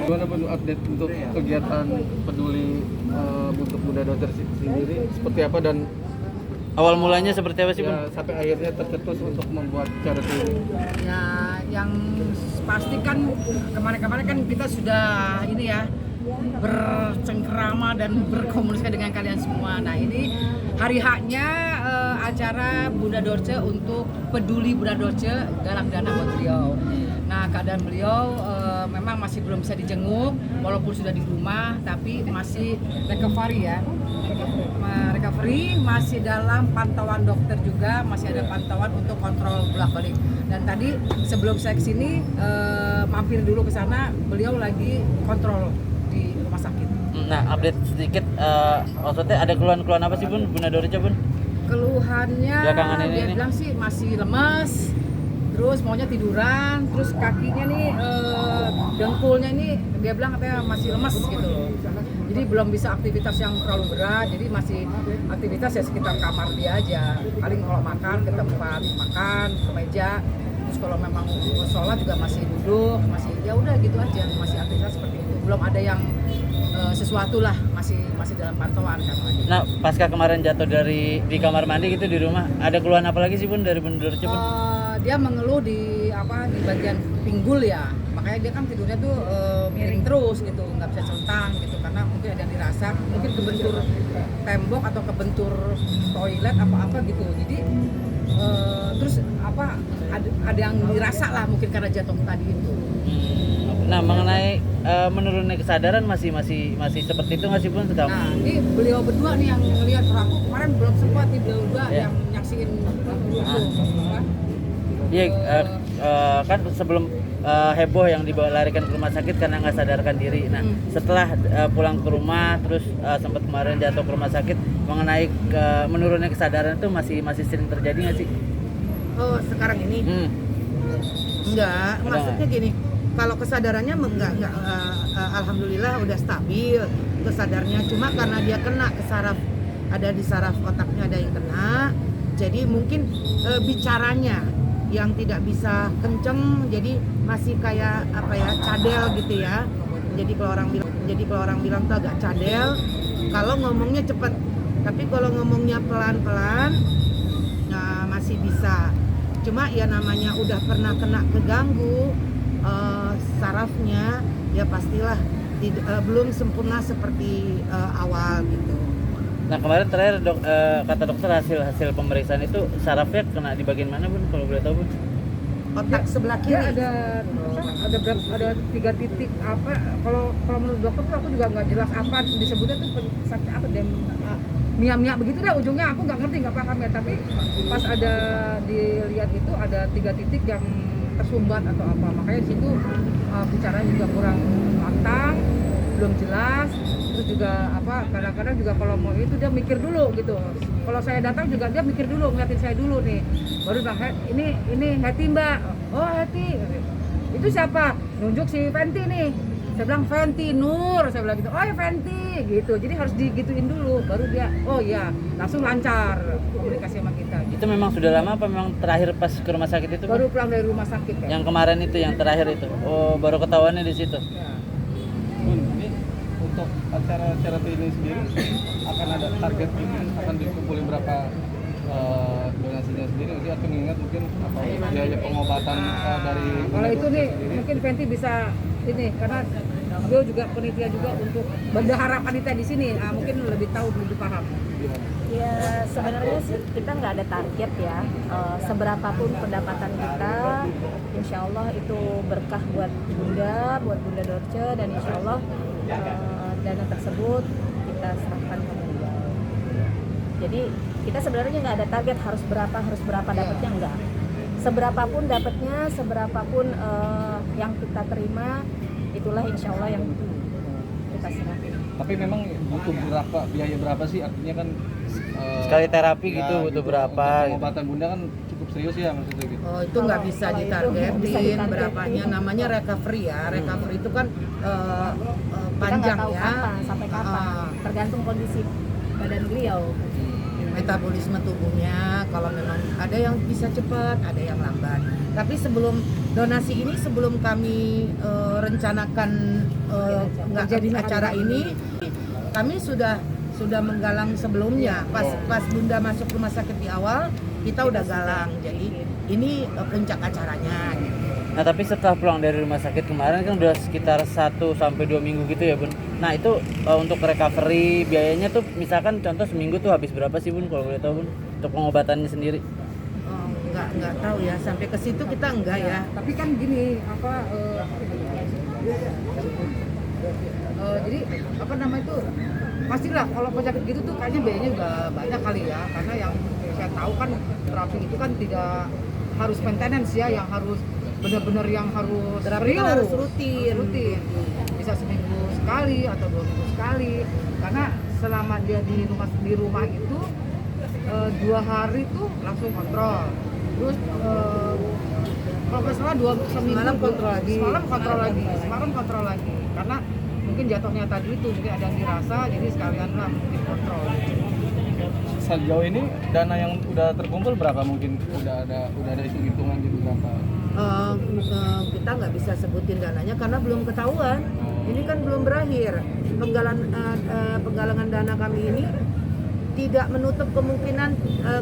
Gimana Bun update untuk kegiatan peduli untuk Bunda Dorce sendiri seperti apa dan Awal mulanya seperti apa sih, Bun? ya, sampai akhirnya tercetus untuk membuat charity ini? Ya, yang pasti kan kemarin-kemarin kan kita sudah ini ya bercengkerama dan berkomunikasi dengan kalian semua. Nah ini hari haknya acara Bunda Dorce untuk peduli Bunda Dorce galang dana buat beliau. Nah keadaan beliau memang masih belum bisa dijenguk walaupun sudah di rumah, tapi masih recovery ya. Recovery masih dalam pantauan dokter juga, masih ada pantauan untuk kontrol bolak-balik. Dan tadi sebelum saya kesini mampir dulu ke sana, beliau lagi kontrol di rumah sakit. Nah, update sedikit, maksudnya ada keluhan-keluhan apa sih, Bun, Bunda Dorce, Bun? Keluhannya Belakangan ini dia nih. bilang sih masih lemes, terus maunya tiduran, terus kakinya nih dengkulnya ini dia bilang katanya masih lemes gitu loh. Jadi belum bisa aktivitas yang terlalu berat, jadi masih aktivitas ya sekitar kamar dia aja. Paling kalau makan ke tempat makan, ke meja. Terus kalau memang sholat juga masih duduk, masih ya udah gitu aja, masih aktivitas seperti itu. Belum ada yang sesuatu lah, masih dalam pantauan katanya. Nah, pasca kemarin jatuh di kamar mandi gitu di rumah, ada keluhan apa lagi sih, Bun, dari Bunda Dorce, Bun? Dia mengeluh di bagian pinggul ya, makanya dia kan tidurnya tuh miring terus gitu, nggak bisa centang gitu karena mungkin ada yang dirasa, mungkin kebentur tembok atau kebentur toilet apa gitu. Jadi terus ada yang dirasa lah mungkin karena jatuh tadi itu. Nah, mengenai menurunnya kesadaran masih seperti itu nggak sih, Bun? Kamu? Nah ini beliau berdua nih yang ngelihat, aku kemarin belum sempat nih beliau berdua Ya. yang nyaksiin itu. Iya, kan sebelum heboh yang larikan ke rumah sakit karena nggak sadarkan diri. Nah, setelah pulang ke rumah, terus sempat kemarin jatuh ke rumah sakit, mengenai menurunnya kesadaran itu masih sering terjadi nggak sih? Oh sekarang ini enggak, maksudnya gini, kalau kesadarannya enggak alhamdulillah udah stabil kesadarnya, cuma karena dia kena ke saraf, ada di saraf otaknya ada yang kena, jadi mungkin bicaranya yang tidak bisa kenceng, jadi masih kayak apa ya, cadel gitu ya. Jadi kalau orang bilang tuh agak cadel kalau ngomongnya cepet, tapi kalau ngomongnya pelan-pelan nah masih bisa. Cuma ya namanya udah pernah kena keganggu sarafnya, ya pastilah belum sempurna seperti awal gitu. Nah, kemarin terakhir kata dokter hasil pemeriksaan itu sarafnya kena di bagian mana, Bun, kalau boleh tahu, Bun? Otak sebelah Dia kiri. ada 3 titik apa, kalau menurut dokter tuh aku juga nggak jelas apa disebutnya tuh sakit apa dan mia begitu deh ujungnya, aku nggak ngerti, nggak paham ya, tapi pas ada dilihat itu ada 3 titik yang tersumbat atau apa, makanya di situ bicaranya juga kurang lantang, belum jelas. Terus juga kadang-kadang juga kalau mau itu dia mikir dulu gitu. Kalau saya datang juga dia mikir dulu, ngeliatin saya dulu nih, baru bilang ini Heti Mbak. Oh Heti, itu siapa? Nunjuk si Fenty nih. Saya bilang Fenty Nur, saya bilang gitu. Oh ya Fenty gitu. Jadi harus digituin dulu, baru dia oh iya langsung lancar komunikasi sama kita. Gitu. Itu memang sudah lama apa memang terakhir pas ke rumah sakit itu, Bun? Baru pulang dari rumah sakit ya. Yang kemarin itu, yang terakhir itu. Oh, baru ketahuannya di situ. Ya. Bun, ini untuk acara charity ini sendiri akan ada target akan dikumpulin berapa donasinya sendiri, nanti aku mengingat mungkin apa biaya pengobatan dari Kalau itu nih sendiri. mungkin Fenty bisa ini karena beliau juga penitia juga untuk bendahara panitia di sini, mungkin lebih tahu, lebih paham. Ya sebenarnya sih kita nggak ada target ya, seberapapun pendapatan kita, insya Allah itu berkah buat Bunda Dorce, dan insya Allah dana tersebut kita serahkan ke beliau. Jadi kita sebenarnya nggak ada target harus berapa dapatnya, enggak. Seberapapun dapatnya, seberapapun yang kita terima, itulah insya Allah yang kita serahkan. Tapi memang butuh biaya berapa sih, artinya kan Sekali terapi ya, gitu butuh berapa Untuk gitu. pengobatan Bunda kan cukup serius ya maksudnya gitu. Oh itu nggak bisa Kalau itu nggak bisa ditargetin ditargetin. berapanya, namanya recovery ya. Recovery itu kan Kita panjang nggak tahu ya. sampai kapan, tergantung kondisi badan beliau. metabolisme tubuhnya, kalau memang ada yang bisa cepat, ada yang lambat. Tapi sebelum donasi ini, sebelum kami rencanakan nggak jadi acara ini, kami sudah menggalang sebelumnya. Pas Bunda masuk rumah sakit di awal, kita udah galang. Jadi ini puncak acaranya. Gitu. Nah tapi setelah pulang dari rumah sakit kemarin kan udah sekitar 1-2 minggu gitu ya Bun. Nah itu untuk recovery biayanya tuh misalkan contoh seminggu tuh habis berapa sih Bun kalau boleh tahu Bun untuk pengobatannya sendiri? Nggak tahu ya, sampai ke situ kita enggak ya. Tapi kan gini, jadi apa nama itu, pastilah kalau penyakit gitu tuh kayaknya biayanya juga banyak kali ya, karena yang saya tahu kan terapi itu kan tidak harus maintenance ya, yang harus benar-benar yang harus Terapi kan harus rutin. Bisa seminggu sekali atau 2 minggu sekali, karena selama dia di rumah itu 2 hari tuh langsung kontrol. Terus kalau nggak salah 2 seminggu Semalam kontrol lagi. Semalam kontrol lagi, karena mungkin jatuhnya tadi itu mungkin ada yang dirasa, jadi sekalian lah mungkin kontrol. Sejauh ini dana yang udah terkumpul berapa, mungkin udah ada hitung-hitungan gitu berapa? Kita nggak bisa sebutin dananya karena belum ketahuan. Ini kan belum berakhir. Penggalangan dana kami ini tidak menutup kemungkinan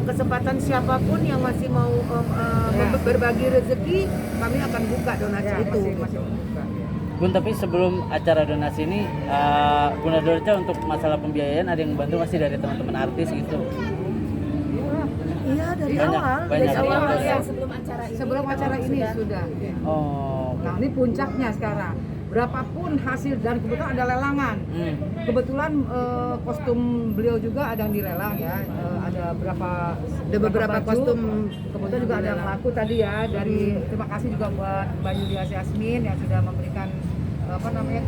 kesempatan siapapun yang masih mau berbagi rezeki, kami akan buka donasi Ya, itu. masih buka. Bun tapi sebelum acara donasi ini Bunda Dorce untuk masalah pembiayaan ada yang bantu masih dari teman-teman artis gitu? Iya, dari Banyak, awal. banyak. Dari awal. Dari Ya, awal. sebelum acara ini Sudah. Oh. Nah ini puncaknya sekarang. Berapapun hasil, dan kebetulan ada lelangan. Kebetulan kostum beliau juga ada yang dilelang ya. Ada beberapa baju. kostum. Kebetulan juga ada yang laku tadi ya. Terima kasih juga buat Mbak Yulia Yasmin yang sudah memberikan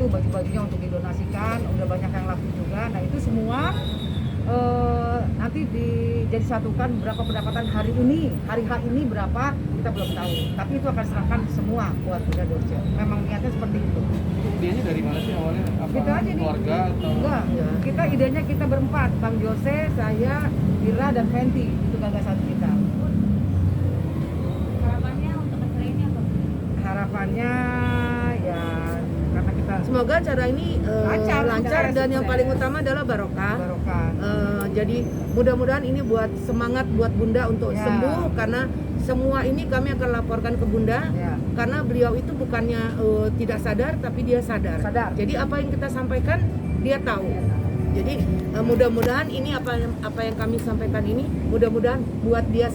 baju-bajunya untuk didonasikan. Udah banyak yang laku juga. Nah itu semua nanti jadi satukan berapa pendapatan hari H ini berapa kita belum tahu, tapi itu akan serahkan semua buat Bunda Dorce. Memang niatnya seperti itu. Idenya dari mana sih awalnya? Apa Kita aja nih. keluarga atau? Enggak, kita idenya kita berempat, Bang Jose, saya, Ira, dan Fenty. Itu gagasan kita. harapannya untuk acara ini apa? Harapannya ya karena kita Semoga acara ini lancar dan yang paling utama adalah barokah. barokah. Jadi mudah-mudahan ini buat semangat buat Bunda untuk Ya. sembuh, karena semua ini kami akan laporkan ke Bunda. Ya. Karena beliau itu bukannya tidak sadar, tapi dia sadar. Sadar. Jadi apa yang kita sampaikan dia tahu. Jadi mudah-mudahan ini apa yang kami sampaikan ini mudah-mudahan buat dia